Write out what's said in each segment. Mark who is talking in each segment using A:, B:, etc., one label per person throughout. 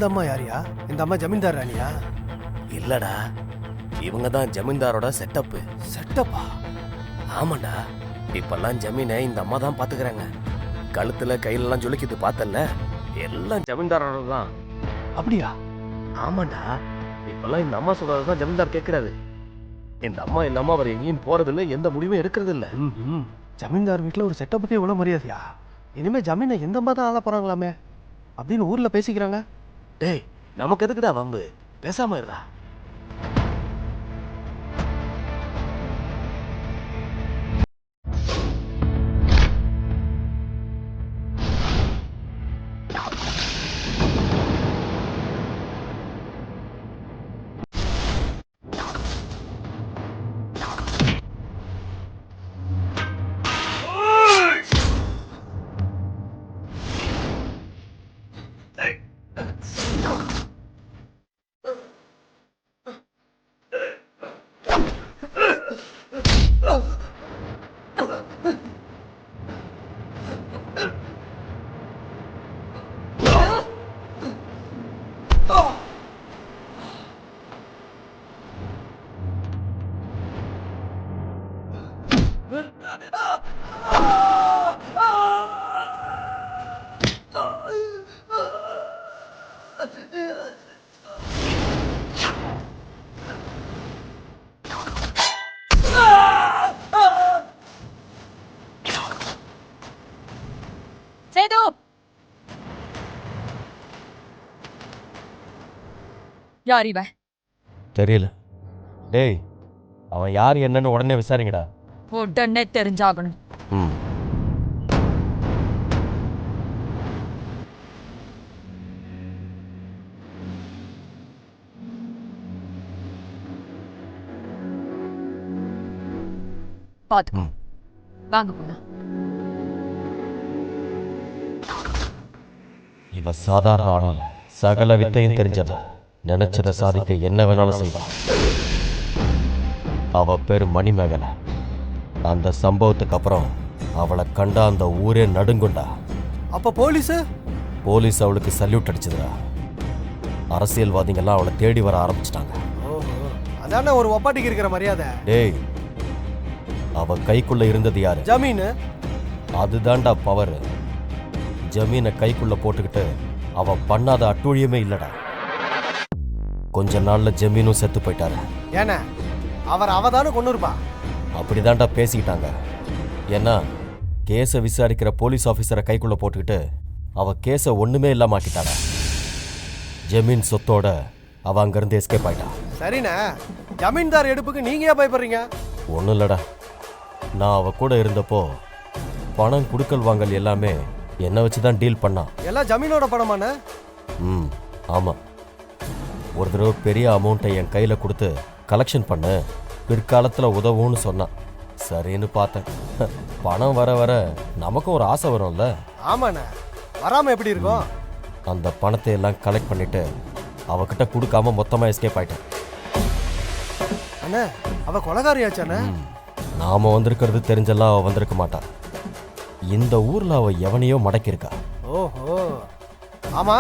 A: இந்த அம்மா யாரியா? இந்த அம்மா ஜமீன்தார் ராணியா?
B: இல்லடா, இவங்க தான் ஜமீன்தாரோட செட்டப்பு.
A: செட்டப்பா?
B: ஆமாண்டா, இப்பெல்லாம் ஜமீனை இந்த அம்மா தான் பாத்துக்கிறாங்க. கழுத்துல கையிலலாம் ஜொலிக்குது பார்த்தல, எல்லாம் ஜமீன்தாரோட தான்.
A: அப்படியா?
B: ஆமாண்டா, இப்பெல்லாம் இந்த அம்மா சொல்றதுதான் ஜமீன்தார் கேட்கிறாரு. இந்த அம்மா இல்லாம அவர் எங்கேயும் போறதில்ல, எந்த முடிவும் எடுக்கிறது இல்ல.
A: ஜமீன்தார் வீட்டில் ஒரு செட்டப்புக்கே இவ்வளோ மரியாதையா? இனிமே ஜமீனை எந்த அம்மா தான் ஆள போறாங்களாமே அப்படின்னு ஊர்ல பேசிக்கிறாங்க.
B: டேய், நமக்கு எதுக்குடா வம்பு? பேசாம இருடா.
C: சேது, யார் இவன்?
D: தெரியல. டேய், அவன் யார் என்னன்னு உடனே விசாரிங்கடா.
C: உடனே தெரிஞ்சாகணும்.
D: ம்.
C: பாத்துக்கோ. வாங்க போனா.
D: இவன் சாதாரண ஆள், சகல வித்தையும் தெரிஞ்சவன். நினைச்சதை சாதிக்க என்ன வேணாலும் செய்வான். அவ பேரு மணிமேகலை. அந்த சம்பவத்துக்கு அப்புறம் அவளை கண்டா அந்த ஊரே நடுங்குண்டா.
A: அப்ப போலீஸ்
D: அவளுக்கு சல்யூட் அடிச்சதுடா. அரசியல்வாதிகள்லாம் அவளை தேடி வர ஆரம்பிச்சிட்டாங்க.
A: அதான ஒரு ஒப்பாட்டிக்கு இருக்கிற மரியாதை.
D: டேய், அவ கைக்குள்ள இருந்தது யாரு?
A: ஜமீன்.
D: அதுதான்டா பவர். ஜமீனை கைக்குள்ள போட்டுக்கிட்டு அவ பண்ணாத அட்டூழியமே இல்லடா. கொஞ்ச நாள்ல ஜமீனும் செத்து போயிட்டாரு.
A: ஏன்னா அவதானே கொண்டு இருப்பா.
D: அப்படிதான்டா பேசிக்கிட்டாங்க. ஏன்னா கேஸை விசாரிக்கிற போலீஸ் ஆஃபீஸரை கைக்குள்ள போட்டுக்கிட்டு அவ கேஸை ஒண்ணுமே இல்லாம ஆக்கிட்டாடா. ஜமீன் சொத்தோட அவ அங்கிருந்து எஸ்கேப் ஆயிட்டா.
A: சரிண்ணா, ஜமீன்தார் எடுப்புக்கு நீங்க ஏன் பயப்படுறீங்க?
D: ஒன்றும் இல்லடா, நான் அவ கூட இருந்தப்போ பணம் குடுக்கல் வாங்கல் எல்லாமே என்னை வச்சு தான் டீல் பண்ணான்.
A: எல்லாம் ஜமீனோட பணமாண்ணா?
D: ம், ஆமாம். ஒரு தடவை பெரிய அமௌண்ட்டை என் கையில் கொடுத்து கலெக்ஷன் பண்ணு, பிற்காலத்தில் உதவும்னு சொன்னான். சரின்னு பார்த்தேன். பணம் வர வர நமக்கும் ஒரு ஆசை வரும்ல.
A: ஆமாண்ணா, வராம எப்படி இருக்கும்?
D: அந்த பணத்தை எல்லாம் கலெக்ட் பண்ணிட்டு அவகிட்ட கொடுக்காம மொத்தமாக எஸ்கேப் ஆயிட்டேன்.
A: அண்ணா, அவ கொலைகாரியாச்சாண்ணா?
D: நாம வந்திருக்கிறது தெரிஞ்செல்லாம் அவ வந்திருக்க மாட்டான். இந்த ஊர்ல அவ எவனையோ மடக்கியிருக்கா.
A: ஓஹோ, ஆமா.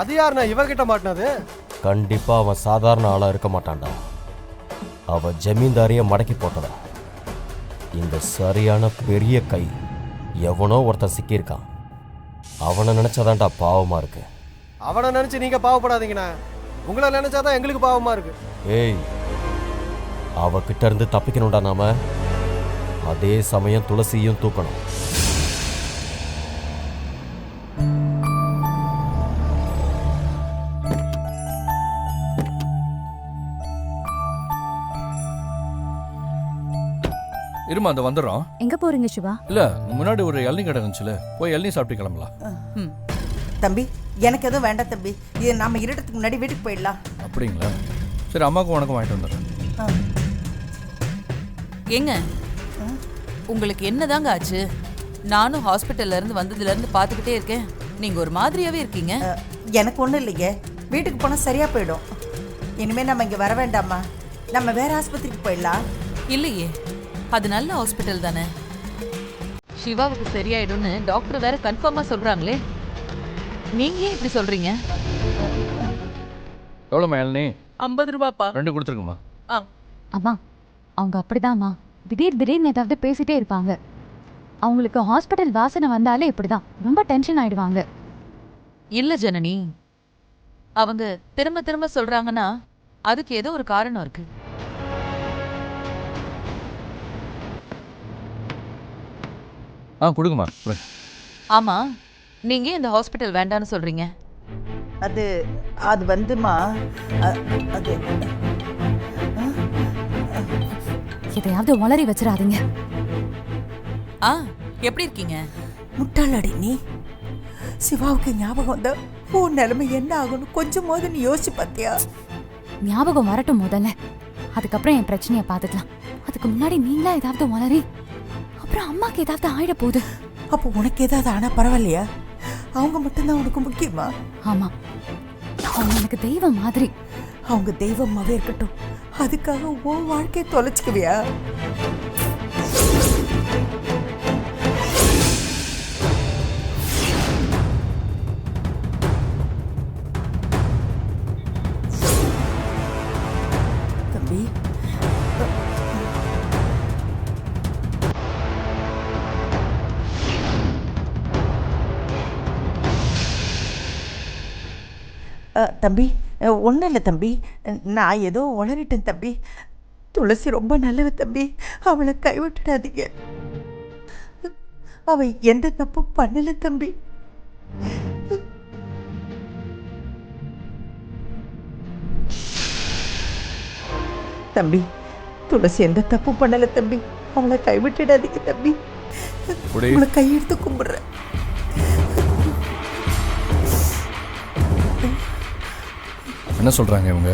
A: அது யாருண்ணா இவகிட்ட மாட்டினது?
D: கண்டிப்பா அவன் சாதாரண ஆளா இருக்க மாட்டான்டா. அவ ஜமீன்தாரிய மடக்கி போட்டதா. இந்த சரியான பெரிய கை எவனோ ஒருத்தன் சிக்கியிருக்கான். அவனை நினைச்சாதான்டா பாவமா இருக்கு.
A: அவனை நினைச்சு நீங்க பாவப்படாதீங்கண்ணா. உங்களை நினைச்சாதான் எங்களுக்கு பாவமா இருக்கு.
D: ஏய், அவகிட்ட இருந்து தப்பிக்கணும்டா நாம. அதே சமயம் துளசியும் தூக்கணும்.
E: இருமா, அந்த வந்துடுறோம்.
F: எங்க போறீங்க சிவா?
E: இல்ல, முன்னாடி ஒரு இளநீ கடை இருந்துச்சுல, போய் இளநீ சாப்பிட்டு கிளம்பலாம்.
G: தம்பி, எனக்கு எதுவும் வேண்டாம் தம்பி. இது நாம இருட்டத்துக்கு முன்னாடி வீட்டுக்கு போயிடலாம்.
E: அப்படிங்களா? சரி, அம்மாவுக்கும் உனக்கும் வாங்கிட்டு வந்துடுறேன்.
H: ஏங்க, உங்களுக்கு என்னதாங்க ஆச்சு? நானும் ஹாஸ்பிட்டல்ல இருந்து வந்ததுல இருந்து பாத்துக்கிட்டே இருக்கேன். நீங்க ஒரு மாதிரியாவே இருக்கீங்க.
G: எனக்கு ஒண்ணும் இல்லைங்க, வீட்டுக்கு போனா சரியா போயிடும். இனிமே நம்ம இங்க வர வேண்டாமா? நம்ம வேற ஆஸ்பத்திரிக்கு போயிடலாம்.
H: இல்லையே, அது நல்ல ஹாஸ்பிட்டல் தானே. சிவாவுக்கு சரியாயிடும்னு டாக்டர் வேற கன்ஃபார்மா சொல்றாங்களே. நீங்க ஏன் இப்படி சொல்றீங்க?
E: எவ்வளோம்மா இளநீ?
H: 50 ரூபாப்பா.
E: 2 கொடுத்துருக்குமா?
F: அம்மா அவங்க அப்படிதாம்மா, திடீர்னு ஏதாவது பேசிட்டே இருப்பாங்க. அவங்களுக்கு ஹாஸ்பிட்டல் வாசனை வந்தாலே இப்படிதான், ரொம்ப டென்ஷன் ஆயிடுவாங்க.
H: இல்ல ஜனனி, அவங்க திரும்ப திரும்ப சொல்றாங்கன்னா அதுக்கு ஏதோ ஒரு காரணம் இருக்கு.
E: கொடுக்குமா.
H: ஆமா, நீங்க இந்த ஹாஸ்பிட்டல் வேண்டான்னு சொல்றீங்க?
G: அது அது வந்துமா அது
F: எதையாவது உளறி வச்சிடாதீங்க.
H: எப்படி இருக்கீங்க?
G: முட்டாளடி நீ. சிவாவுக்கு ஞாபகம் வந்தா உன் நிலைமை என்ன ஆகும்னு கொஞ்சமாவது நீ யோசிச்சு பார்த்தியா?
F: ஞாபகம் வரட்டும் முதல்ல, அதுக்கப்புறம் என் பிரச்சனையை பார்த்துக்கலாம். அதுக்கு முன்னாடி நீங்களா ஏதாவது உளறி அப்புறம் அம்மாக்கு ஏதாவது ஆயிட போகுது.
G: அப்போ உனக்கு ஏதாவது ஆனா பரவாயில்லையா? அவங்க மட்டும்தான் உனக்கு முக்கியமா?
F: ஆமா, அவங்க எனக்கு தெய்வம் மாதிரி.
G: அவங்க தெய்வமாவே இருக்கட்டும், அதுக்காக உன் வாழ்க்கையை தொலைச்சிக்குவியா? தம்பி, தம்பி ஒன்றும் இல்லை தம்பி, நான் ஏதோ உளறிட்டேன் தம்பி. துளசி ரொம்ப நல்லவ தம்பி, அவளை கைவிட்டுடாதீங்க. அவ எந்த தப்பும் பண்ணல தம்பி. தம்பி, துளசி எந்த தப்பு பண்ணல தம்பி, அவளை கைவிட்டுடாதீங்க தம்பி. அவளை கையெடுத்து கும்பிடுறேன்.
E: என்ன சொல்கிறாங்க இவங்க?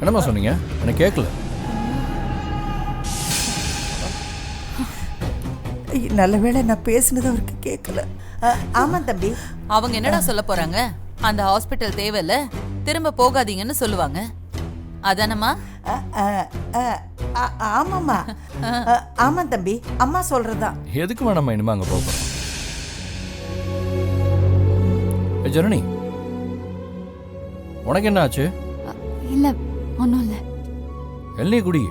E: என்னம்மா சொன்னீங்க? எனக்கு கேட்கல.
G: நல்ல வேளை நான் பேசுனது அவருக்கு கேட்கல. ஆமாம் தம்பி.
H: அவங்க என்னடா சொல்ல போறாங்க? அந்த ஹாஸ்பிட்டல் தேவையில்ல, திரும்ப போகாதீங்கன்னு சொல்லுவாங்க. அதானம்மா?
G: ஆமாம்மா. ஆமாம் தம்பி, அம்மா சொல்றதுதான்.
E: எதுக்கு வேணாம்மா இனிமே அங்கே போகிறோம்? ஜனனி, உனக்கு என்ன ஆச்சு?
F: இல்ல, ஒன்றும் இல்லை.
E: எல்லையே குடி.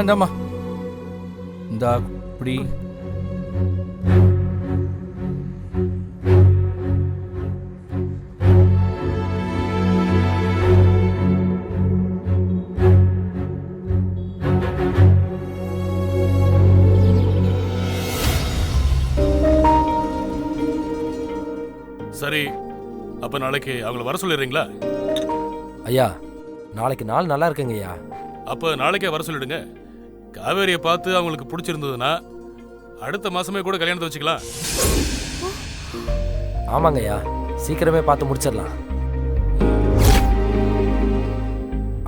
E: இந்தாம்மா, இந்தா குடி.
I: சரி, அப்ப நாளைக்கு அவங்கள வர சொல்லிடுறீங்களா?
B: ஐயா, நாளைக்கு நாள் நல்லா இருக்குங்க ஐயா.
I: அப்ப நாளைக்கே வர சொல்லிடுங்க. காவேரியை பார்த்து அவங்களுக்கு பிடிச்சிருந்ததுன்னா அடுத்த மாசமே கூட கல்யாணத்தை வச்சுக்கலாம்.
B: ஆமாங்க ஐயா, சீக்கிரமே பார்த்து முடிச்சிடலாம்.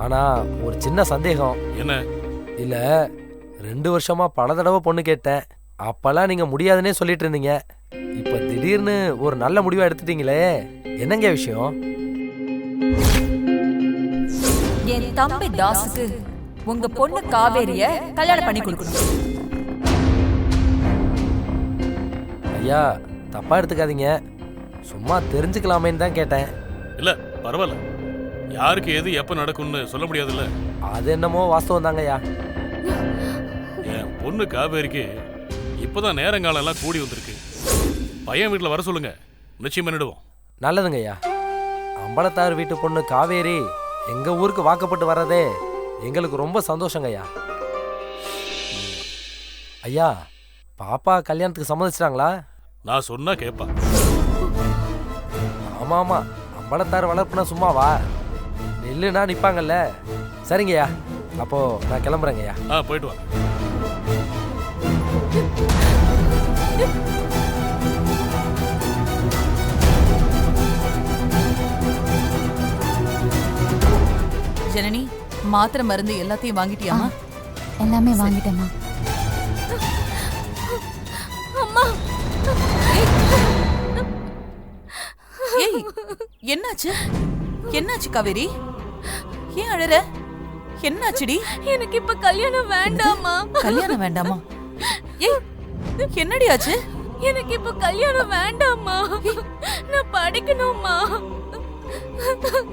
B: ஆனா ஒரு சின்ன சந்தேகம்.
I: என்ன?
B: இல்ல, 2 வருஷமா பல தடவை பொண்ணு கேட்டேன். அப்பெல்லாம் நீங்க முடியாதுன்னே சொல்லிட்டு இருந்தீங்க. இப்ப திடீர்னு ஒரு நல்ல முடிவா எடுத்துட்டீங்களே, என்னங்க விஷயம்?
C: என் தம்பி தாசுக்கு உங்க பொண்ணு காவேரிய கல்யாணம் பண்ணி கொடுக்கணும்.
B: ஐயா, தப்பா எடுத்துக்காதீங்க, சும்மா தெரிஞ்சுக்கலாமேன்னு தான் கேட்டேன்.
I: இல்ல பரவாயில்ல, யாருக்கு எது எப்ப நடக்கும்னு சொல்ல முடியாதுல்ல.
B: அது என்னமோ வாஸ்தவம் தாங்க ஐயா.
I: என் பொண்ணு காவேரிக்கு இப்பதான் நேரங்காலம் எல்லாம் கூடி வந்திருக்கு. பையன் வீட்டுல வர சொல்லுங்க, நிச்சயம் பண்ணிடுவோம்.
B: நல்லதுங்க ஐயா. அம்பலத்தார் வீட்டு பொண்ணு காவேரி எங்க ஊருக்கு வாக்கப்பட்டு வர்றதே எங்களுக்கு ரொம்ப சந்தோஷங்க ஐயா. ஐயா, பாப்பா கல்யாணத்துக்கு சம்மதிச்சிட்டாங்களா?
I: நான் சொன்னா கேப்பா.
B: ஆமா ஆமா, அம்பலத்தார் வளர்ப்புனா சும்மாவா? நெல்லுனா நிப்பாங்கல்ல. சரிங்கய்யா, அப்போ நான் கிளம்புறேங்க ஐயா.
I: போயிட்டு வா.
H: ஜனனி, மாத்திரை மருந்து எல்லாத்தையும் வாங்கிட்டியாமா?
F: எல்லாமே வாங்கிட்டேம்மா.
H: அம்மா, ஏய், என்னாச்சு? என்னாச்சு காவேரி? ஏன் அழற? என்னாச்சுடி?
C: எனக்கு இப்ப கல்யாணம் வேண்டாமா?
H: கல்யாணம் வேண்டாமா? ஏய், என்னடி ஆச்சு?
C: எனக்கு இப்ப கல்யாணம் வேண்டாமா? நான் படிக்கணும்மா.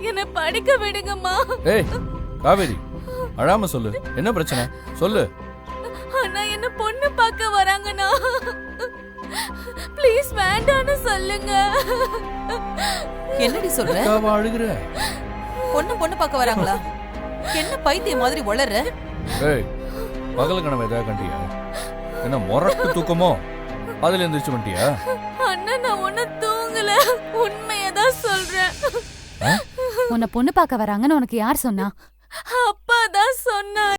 C: என்ன படிக்க விடுங்கம்மா.
E: ஏய் காவேரி, அழாம சொல்லு, என்ன பிரச்சனை சொல்லு.
C: அண்ணா என்ன பொண்ணு பார்க்க வராங்கண்ணா. ப்ளீஸ் வேண்டான்னு சொல்லுங்க.
H: என்னடி சொல்ற?
E: அவ அழுகுற.
H: பொண்ணு பார்க்க வராங்களா? என்ன பைத்தியம் மாதிரி வளர்ற?
E: ஏய், பகல் கனவு ஏதாவது கண்டியா? என்ன முரட்டு தூக்கமோ? அதுல எந்திரிச்சு வந்துட்டியா?
C: அண்ணா நான் ஒண்ணு தூங்கல, உண்மையதான் சொல்றேன்.
F: உன்னை பொண்ணு பார்க்க வராங்கன்னு உனக்கு யார் சொன்னா?
C: அப்பா தான் சொன்னார்.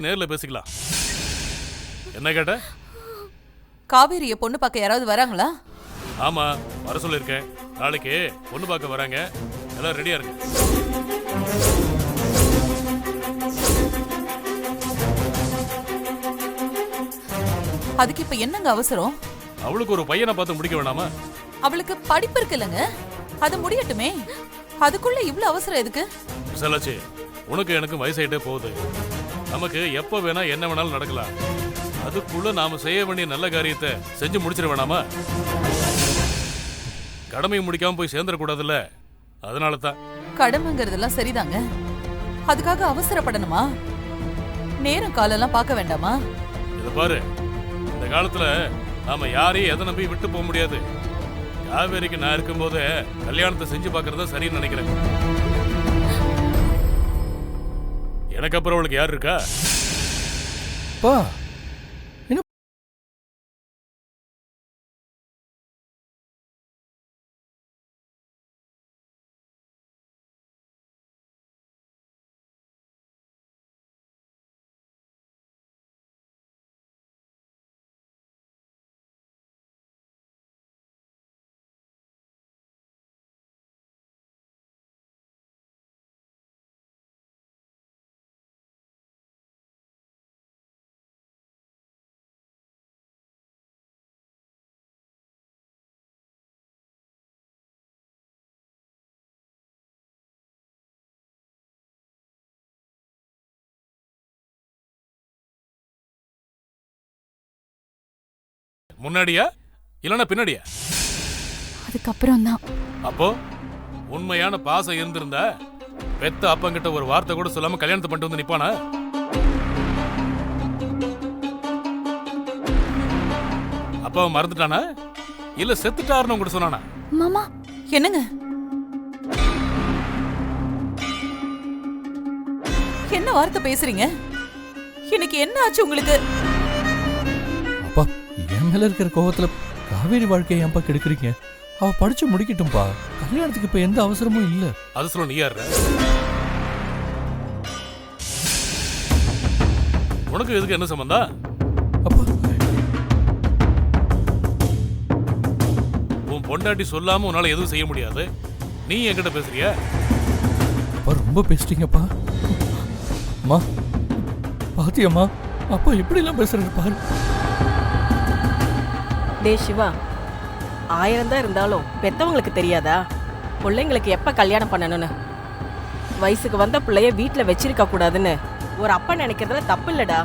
I: நேர்ல பேசிக்கலாம். என்ன கேட்ட?
H: காவேரிய பொண்ணு பார்க்க யாராவது வராங்களா?
I: ஆமா, வர சொல்லிருக்கேன். நாளைக்கு பொண்ணு பார்க்க வராங்க. எல்லாம் ரெடியா இருக்கு.
H: அதுக்கு இப்ப என்னங்க அவசரம்?
I: அவளுக்கு ஒரு பையனை பார்த்து முடிக்க வேணாமா?
H: அவளுக்கு படிப்பு இருக்குல்லங்க, அது முடியட்டுமே. அதுக்குள்ள இவ்வளவு அவசரம் எதுக்கு?
I: விசாலாச்சி, உனக்கு எனக்கு வயசாயிட்டே போகுது. நமக்கு எப்ப வேணா என்ன வேணாலும் நடக்கலாம். அதுக்குள்ள நாம செய்ய வேண்டிய நல்ல காரியத்தை செஞ்சு முடிச்சிட வேணாமா? கடமையை முடிக்காம போய் சேர்ந்துடக்கூடாதுல்ல. அதனால தான்.
H: கடமைங்கிறதெல்லாம் சரிதாங்க, அதுக்காக அவசரப்படணுமா? நேரம் காலெல்லாம் பார்க்க வேண்டாமா?
I: இத பாரு, இந்த காலத்துல நாம யாரையும் எதை நம்பி விட்டு போக முடியாது. காவேரிக்கு நான் இருக்கும்போது கல்யாணத்தை செஞ்சு பார்க்கறதா சரின்னு நினைக்கிறேன். எனக்கு அப்புறம் அவளுக்கு யார் இருக்கா?
E: பா,
I: முன்னாடியா இல்லனா பின்னாடியா?
F: அதுக்கப்புறம் தான்.
I: அப்போ உண்மையான பாசம் இருந்திருந்தா பெத்த அப்பங்கிட்ட ஒரு வார்த்தை கூட சொல்லாம கல்யாணத்தை பண்ணிட்டு வந்து நிப்பானா? அப்பாவை மறந்துட்டானா இல்ல செத்துட்டாருன்னு கூட சொன்னானா?
F: மாமா
H: என்னங்க? என்ன வார்த்தை பேசுறீங்க? இன்னைக்கு என்ன ஆச்சு உங்களுக்கு?
E: அப்பா, என் மேல இருக்கிற கோவத்துல காவேரி வாழ்க்கையை ஏன்பா கெடுக்குறீங்க? அவ படிச்சு முடிக்கட்டும்பா. கல்யாணத்துக்கு இப்ப எந்த அவசரமும் இல்ல.
I: அது சொல்ல நீ யாரு? உனக்கு எதுக்கு என்ன சம்பந்தம்?
E: அப்பா,
I: உன் பொண்டாட்டி சொல்லாம உன்னால எதுவும் செய்ய முடியாது. நீ என்கிட்ட பேசுறியா?
E: அப்பா ரொம்ப பேசிட்டீங்கப்பா. அம்மா பாத்தியம்மா, அப்பா எப்படிலாம் பேசுறாரு பாரு.
J: டே சிவா, 1000 தான் இருந்தாலும் பெத்தவங்களுக்கு தெரியாதா பிள்ளைங்களுக்கு எப்ப கல்யாணம் பண்ணணும்னு? வயசுக்கு வந்த பிள்ளைய வீட்டுல வச்சிருக்க கூடாதுன்னு ஒரு அப்பா நினைக்கிறதுல தப்பு இல்லடா.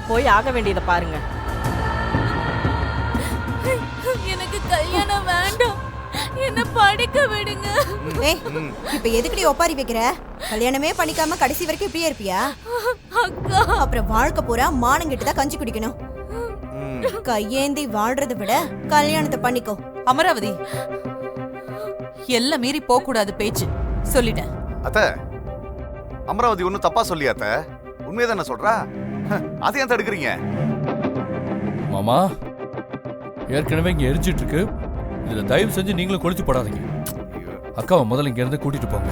J: போய் ஆக வேண்டியதை பாருங்க.
C: எனக்கு கல்யாணம் வேண்டாம், என்ன படிக்க விடுங்க.
K: இப்ப எதுக்குடி ஒப்பாரி வைக்கிற? கல்யாணமே பண்ணிக்காம கடைசி வரைக்கும் இப்படியே இருப்பியா?
C: அக்கா,
K: அப்புறம் வாழ்க்கை பூரா மானங்கிட்டு தான் கஞ்சி குடிக்கணும். கையேந்தி வாழ்றதை விட கல்யாணத்தை பண்ணிக்கோ.
H: அமராவதி, எல்லாம் மீறி போக கூடாது பேச்சு சொல்லிட்டேன்.
L: அத்த, அமராவதி ஒன்னும் தப்பா சொல்லியா அத்த? உண்மையதானே சொல்றா? அதை ஏன் தடுக்கிறீங்க?
E: மாமா ஏற்கனவே இங்க எரிஞ்சிட்டு இருக்கு. இதுல தயவு செஞ்சு நீங்களும் கொளுத்தி போடாதீங்க. அக்காவை முதல்ல இங்க இருந்து கூட்டிட்டு போங்க.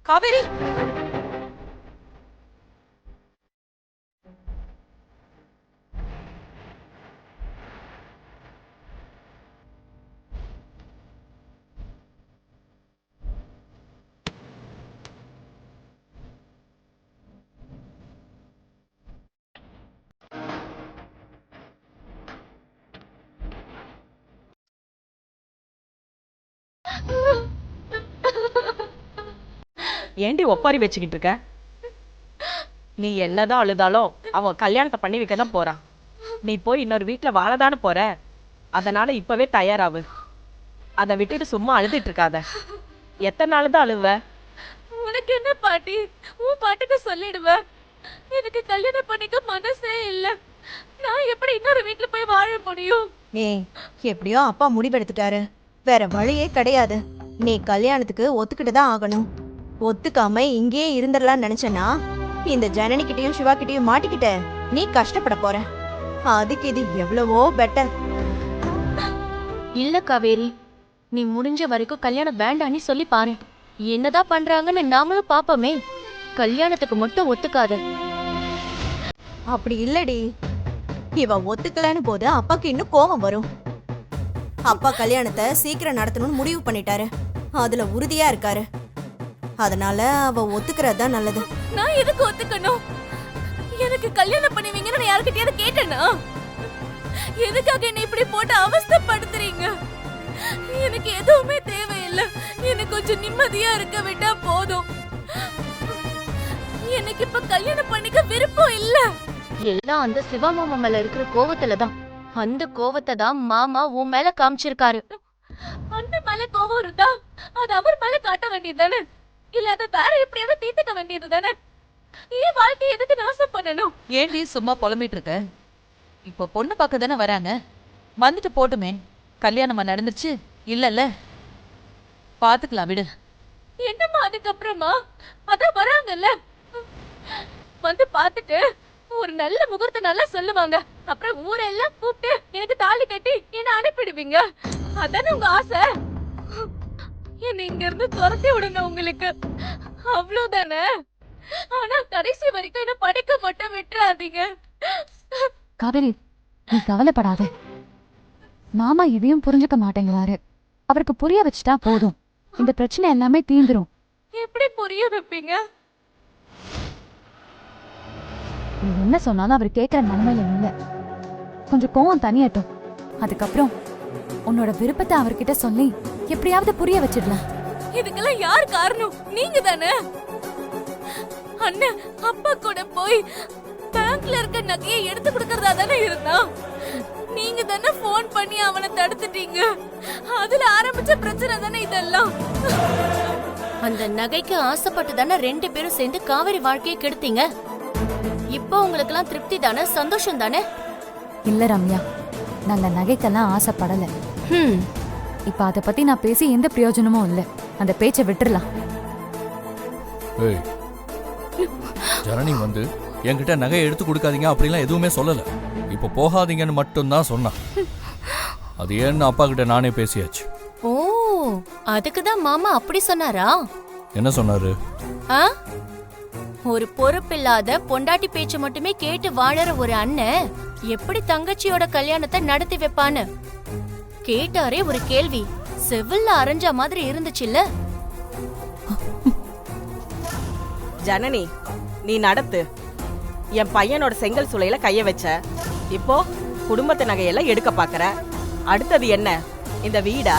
J: காவேரி, ஏண்டி ஒப்பாரி வச்சுக்கிட்டு இருக்க? நீ என்னதான் அழுதாலும் அவன் கல்யாணத்தை பண்ணி வைக்க தான் போறான். நீ போய் இன்னொரு வீட்டுல வாழதானே போற. அதனால இப்பவே தயாராகு. அதை விட்டுட்டு சும்மா அழுதுட்டு இருக்காத. எத்தனை நாள் தான் அழுவ?
C: உனக்கு என்ன பாட்டி, உன் பாட்டுக்கு சொல்லிடுவ. எனக்கு கல்யாணம் பண்ணிக்க மனசே இல்ல. நான் எப்படி இன்னொரு வீட்டுல போய் வாழ முடியும்?
K: எப்படியோ அப்பா முடிவெடுத்துட்டாரு, வேற வழியே கிடையாது. நீ கல்யாணத்துக்கு ஒத்துக்கிட்டு தான் ஆகணும். ஒத்துக்காம இங்கேயே இருந்துடலாம்னு நினைச்சனா இந்த ஜனனி கிட்டயும் சிவா கிட்டயும் மாட்டிக்கிட்ட நீ கஷ்டப்பட போற. அதுக்கு இது எவ்வளவோ பெட்டர்.
F: இல்ல காவேரி, நீ முடிஞ்ச வரைக்கும் கல்யாணம் வேண்டான்னு சொல்லி பாரு. என்னதான் பண்றாங்கன்னு நாமளும் பாப்போமே. கல்யாணத்துக்கு மட்டும் ஒத்துக்காத.
K: அப்படி இல்லடி, இவ ஒத்துக்கலன்னு போது அப்பாக்கு இன்னும் கோபம் வரும். அப்பா கல்யாணத்தை சீக்கிரம் நடத்தணும்னு முடிவு பண்ணிட்டாரு. அதுல உறுதியா இருக்காரு. அதனால அவ ஒத்துக்கிறதுதான் நல்லது.
C: நான் எதுக்கு ஒத்துக்கணும்? எனக்கு கல்யாணம் பண்ணுவீங்கன்னு நான் யார்கிட்டயாவது கேட்டேனா? எதுக்காக என்ன இப்படி போட்டு அவஸ்தைப்படுத்துறீங்க? எனக்கு எதுவுமே தேவையில்லை. எனக்கு கொஞ்சம் நிம்மதியா இருக்க விட்டா போதும். எனக்கு இப்ப கல்யாணம் பண்ணிக்க விருப்பம் இல்ல.
F: எல்லாம் அந்த சிவா மாமா மேல இருக்கிற கோவத்துலதான். அந்த கோவத்தை தான் மாமா உன் மேல காமிச்சிருக்காரு.
C: அந்த மேல கோவம் இருந்தா அது அவர் மேல காட்ட வேண்டியதுதானே? இல்ல அதை வேற எப்படியாவது தீர்த்துக்க வேண்டியது தானே? ஏன் வாழ்க்கையை எதுக்கு நாசம் பண்ணணும்?
H: ஏண்டி சும்மா புலம்பிட்டு இருக்க? இப்போ பொண்ணு பார்க்க தானே வராங்க, வந்துட்டு போட்டுமே. கல்யாணமா நடந்துச்சு இல்லல்ல, பாத்துக்கலாம் விடு.
C: என்னம்மா அதுக்கப்புறமா? அதான் வராங்கல்ல, வந்து பாத்துட்டு ஒரு நல்ல முகூர்த்த நல்லா சொல்லுவாங்க. அப்புறம் ஊரெல்லாம் கூப்பிட்டு எனக்கு தாலி கட்டி என்ன அனுப்பிடுவீங்க. அதானே உங்க ஆசை? என்ன இங்க இருந்து துரத்தி விடுங்க உங்களுக்கு, அவ்வளவுதானே? ஆனா கடைசி வரைக்கும் என்ன படிக்க மட்டும் விட்டுறாதீங்க.
F: காவேரி, நீ கவலைப்படாத. மாமா இதையும் புரிஞ்சுக்க மாட்டேங்கிறாரு. அவருக்கு புரிய வச்சுட்டா போதும், இந்த பிரச்சனை எல்லாமே தீந்துரும்.
C: எப்படி புரிய வைப்பீங்க?
F: நீ என்ன சொன்னாலும் அவர் கேட்கிற நிலைமையில இல்ல. கொஞ்சம் கோவம் தனியட்டும். அதுக்கப்புறம் உன்னோட விருப்பத்தை அவர்கிட்ட சொல்லி எப்படியாவது புரிய வச்சிடலாம்.
C: இதுக்கெல்லாம் யார் காரணம்? நீங்க தானே. அண்ணன் அப்பா கூட போய் பேங்க்ல இருக்க நகையை எடுத்து கொடுக்கறதா தானே இருந்தா. நீங்க தானே போன் பண்ணி அவனை தடுத்துட்டீங்க. அதுல ஆரம்பிச்ச பிரச்சனை தானே இதெல்லாம். அந்த நகைக்கு ஆசைப்பட்டு தானே 2 பேரும் சேர்ந்து காவேரி வாழ்க்கையை கெடுத்தீங்க. இப்போ உங்களுக்கு எல்லாம் திருப்தி தானே, சந்தோஷம் தானே?
F: இல்ல ரம்யா, நாங்க நகைக்கெல்லாம் ஆசைப்படல. இப்ப அத பத்தி நான் பேசி எந்த பிரயோஜனமும் இல்ல. அந்த பேச்சை விட்டுறலாம்.
E: ஏய், ஜனனி வந்து என்கிட்ட நகையை எடுத்து கொடுக்காதீங்க அப்படிலாம் எதுவுமே சொல்லல. இப்ப போகாதீங்கன்னு மட்டும்தான் சொன்னான். அது ஏன்னு அப்பா கிட்ட நானே பேசியாச்சு.
C: ஓ, அதுக்குதான் மாமா அப்படி சொன்னாரா?
E: என்ன சொன்னாரு?
C: ஒரு பொறுப்பில்லாத பொண்டாட்டி பேச்சு மட்டுமே கேட்டு வாழற ஒரு அண்ணன் எப்படி தங்கச்சியோட கல்யாணத்தை நடத்தி வைப்பான்னு கேட்டாரே ஒரு கேள்வி. செவில்ல அரைஞ்ச மாதிரி இருந்துச்சுல்ல.
J: ஜனனி, நீ நடத்து. என் பையனோட செங்கல் சூளையில கைய வச்ச. இப்போ குடும்பத்து நகையெல்லாம் எடுக்க பாக்குற. அடுத்தது என்ன? இந்த வீடா?